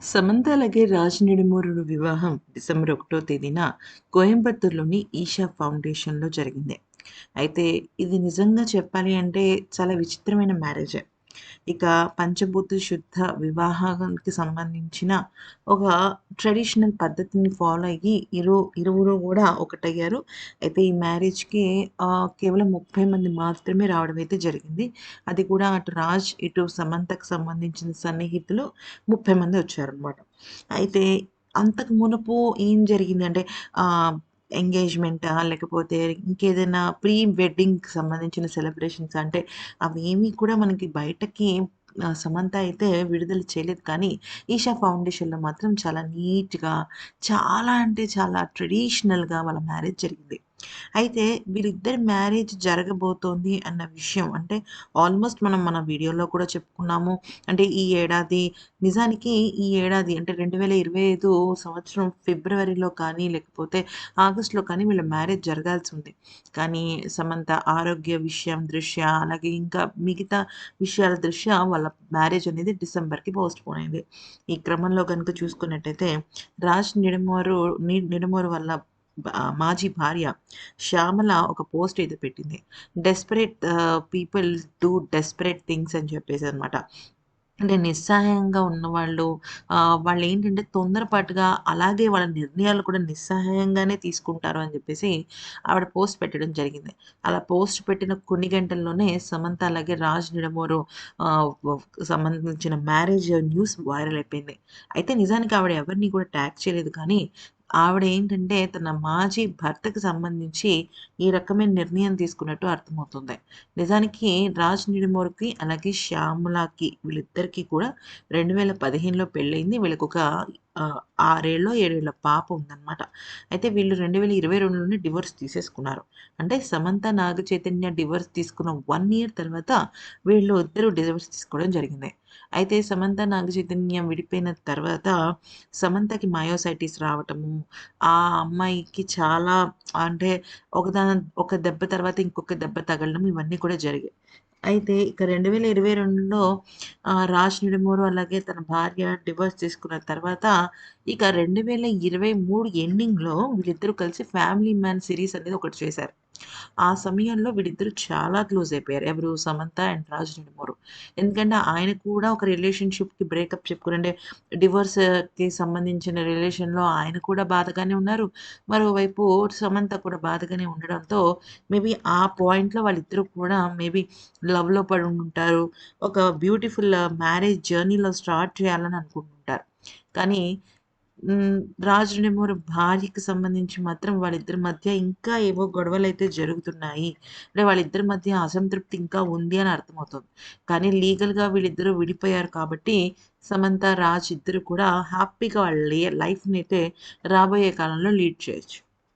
సమంత అలాగే రాజ్ నిడుమూరుడు వివాహం డిసెంబర్ 1 తేదీన కోయంబత్తూర్‌లోని ఈషా ఫౌండేషన్‌లో జరిగింది. అయితే ఇది నిజంగా చెప్పాలి అంటే చాలా విచిత్రమైన మ్యారేజే. ఇక పంచభూత శుద్ధ వివాహానికి సంబంధించిన ఒక ట్రెడిషనల్ పద్ధతిని ఫాలో అయ్యి ఇరువురు గూడా ఒకటయ్యారు. అయితే ఈ మ్యారేజ్‌కి కేవలం 30 మంది మాత్రమే రావడం అయితే జరిగింది. అది కూడా అటు రాజ్, ఇటు సమంతకు సంబంధించిన సన్నిహితులు 30 మంది వచ్చారనమాట. అయితే అంతకు మునుపు ఏం జరిగిందంటే ఆహ్, ఎంగేజ్‌మెంటా? లేకపోతే ఇంకేదైనా ప్రీ వెడ్డింగ్‌కి సంబంధించిన సెలబ్రేషన్స్ అంటే అవేమీ కూడా మనకి బయటకి సమంత అయితే విడుదల చేయలేదు. కానీ ఈషా ఫౌండేషన్‌లో మాత్రం చాలా నీట్‌గా, చాలా అంటే చాలా ట్రెడిషనల్‌గా వాళ్ళ మ్యారేజ్ జరిగింది. అయితే వీళ్ళిద్దరి మ్యారేజ్ జరగబోతోంది అన్న విషయం అంటే ఆల్మోస్ట్ మనం మన వీడియోలో కూడా చెప్పుకున్నాము. అంటే ఈ ఏడాది నిజానికి ఈ ఏడాది అంటే 2025 సంవత్సరం ఫిబ్రవరిలో కానీ, లేకపోతే ఆగస్ట్‌లో కానీ వీళ్ళ మ్యారేజ్ జరగాల్సుంది. కానీ సమంత ఆరోగ్య విషయం దృష్ట్యా, అలాగే ఇంకా మిగతా విషయాల దృష్ట్యా వాళ్ళ మ్యారేజ్ అనేది డిసెంబర్‌కి పోస్ట్‌పోన్ అయింది. ఈ క్రమంలో గనుక చూసుకున్నట్టయితే రాజ్ నిడమూరు వాళ్ళ మాజీ భార్య శ్యామల ఒక పోస్ట్ అయితే పెట్టింది. Desperate people do desperate things అని చెప్పేసనమాట. అంటే నిస్సహాయంగా ఉన్నవాళ్ళు వాళ్ళేంటంటే తొందరపాటుగా అలాగే వాళ్ళ నిర్ణయాలు కూడా నిస్సహాయంగానే తీసుకుంటారు అని జెప్పేసి ఆవిడ పోస్ట్ పెట్టడం జరిగింది. అలా పోస్ట్ పెట్టిన కొన్ని గంటల్లోనే సమంత అలాగే రాజ్ నిడమూరు సంబంధించిన మ్యారేజ్ న్యూస్ వైరల్ అయిపోయింది. అయితే నిజానికి ఆవిడ ఎవరిని కూడా ట్యాగ్ చేయలేదు కానీ ఆవిడ ఏంటంటే తన మాజీ భర్తకి సంబంధించి ఈ రకమైన నిర్ణయం తీసుకున్నట్టు అర్థమవుతుంది. నిజానికి 'రాజ్ నిడుమోర్‌కి' అలాగే 'శ్యామలకి' వీళ్ళిద్దరికీ కూడా 2015లో పెళ్లయింది. వీళ్ళకొక 6 ఏళ్ళో, 7 ఏళ్ల పాప ఉందనమాట. అయితే వీళ్ళు 2022లోనే డివోర్స్ తీసేసుకున్నారు. అంటే సమంత, నాగ చైతన్య డివోర్స్ తీసుకున్న 1 ఇయర్ తర్వాత వీళ్ళు ఇద్దరు డివోర్స్ తీసుకోవడం జరిగింది. అయితే సమంత, నాగ చైతన్య విడిపోయిన తర్వాత సమంతకి మయోసైటిస్ రావటము, ఆ అమ్మాయికి చాలా అంటే ఒక దెబ్బ తర్వాత ఇంకొక దెబ్బ తగలడం ఇవన్నీ కూడా జరిగాయి. అయితే ఇక 2022లో 'రాజ్ నిడుమూరు' అలాగే తన భార్య డివోర్స్ తీసుకున్న తర్వాత ఇక 2023 ఎండింగ్‌లో వీళ్ళిద్దరూ కలిసి 'ఫ్యామిలీ మ్యాన్' సీరీస్ అనేది ఒకటి చేశారు. ఆ సమయంలో వీళ్ళిద్దరూ చాలా క్లోజ్ అయిపోయారు. ఎవరు? సమంత అండ్ రాజ్ నిడుమూరు. ఎందుకంటే ఆయన కూడా ఒక రిలేషన్‌షిప్‌కి బ్రేకప్ చెప్పుకొని అంటే డివోర్స్‌కి సంబంధించిన రిలేషన్‌లో ఆయన కూడా బాధగానే ఉన్నారు. మరోవైపు సమంత కూడా బాధగానే ఉండడంతో మేబీ ఆ పాయింట్‌లో వాళ్ళిద్దరూ కూడా మేబీ లవ్‌లో పడుండుంటారు. ఒక బ్యూటిఫుల్ మ్యారేజ్ జర్నీలో స్టార్ట్ చేయాలని అనుకుంటుంటారు. కానీ హ్మ్. 'రాజ్ నెమూరు' భార్యకి సంబంధించి మాత్రం వాళ్ళిద్దరి మధ్య ఇంకా ఏవో గొడవలైతే జరుగుతున్నాయి. అంటే వాళ్ళిద్దరి మధ్య అసంతృప్తి ఇంకా ఉంది అని అర్థమవుతుంది. కానీ లీగల్‌గా వీళ్ళిద్దరూ విడిపోయారు కాబట్టి సమంత, రాజ్ ఇద్దరు కూడా హ్యాపీగా వాళ్ళ లైఫ్‌నైతే రాబోయే కాలంలో లీడ్ చేయొచ్చు.